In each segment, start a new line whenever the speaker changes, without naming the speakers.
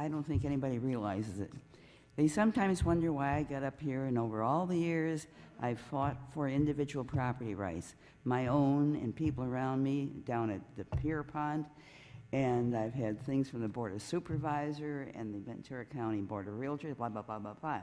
I don't think anybody realizes it. They sometimes wonder why I got up here, and over all the years, I've fought for individual property rights, my own and people around me down at the Pier Pond, and I've had things from the Board of Supervisor and the Ventura County Board of Realtors, blah, blah, blah, blah, blah.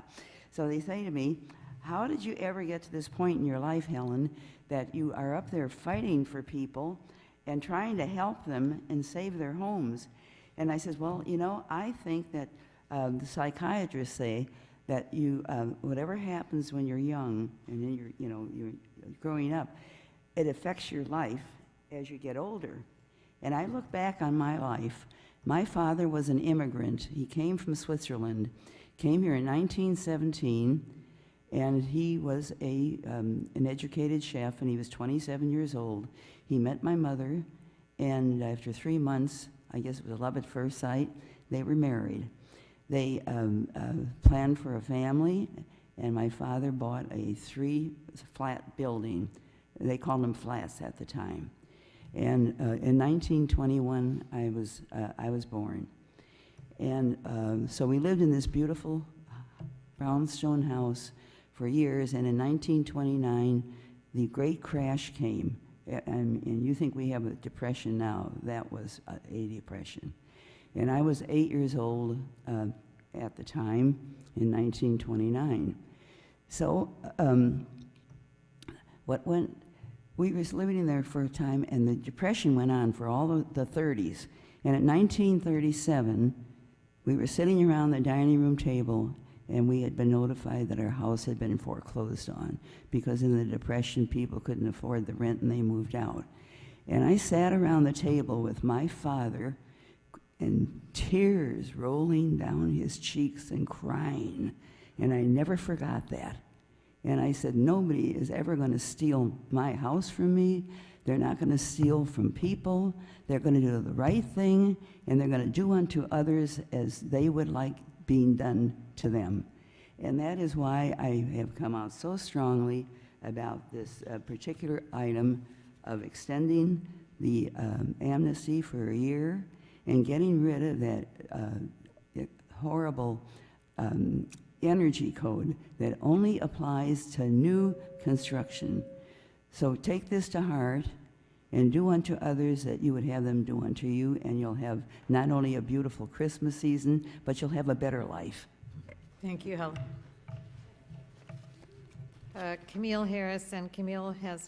So they say to me, how did you ever get to this point in your life, Helen, that you are up there fighting for people and trying to help them and save their homes? And I says, well, you know, I think that the psychiatrists say that you, whatever happens when you're young and then you're growing up, it affects your life as you get older. And I look back on my life. My father was an immigrant. He came from Switzerland, came here in 1917, and he was an educated chef, and he was 27 years old. He met my mother, and after 3 months, I guess it was love at first sight, they were married. They planned for a family, and my father bought a 3-flat building. They called them flats at the time. And in 1921, I was born. And so we lived in this beautiful brownstone house for years, and in 1929, the great crash came. And you think we have a depression now. That was a depression. And I was 8 years old at the time in 1929. So we were living in there for a time, and the depression went on for all the 30s. And in 1937, we were sitting around the dining room table, and we had been notified that our house had been foreclosed on because in the Depression, people couldn't afford the rent and they moved out. And I sat around the table with my father, and tears rolling down his cheeks and crying, and I never forgot that. And I said, nobody is ever going to steal my house from me. They're not going to steal from people. They're going to do the right thing, and they're going to do unto others as they would like being done to them. And that is why I have come out so strongly about this particular item of extending the amnesty for a year and getting rid of that horrible energy code that only applies to new construction. So take this to heart and do unto others that you would have them do unto you, and you'll have not only a beautiful Christmas season, but you'll have a better life.
Thank you, Helen. Camille Harris, and Camille has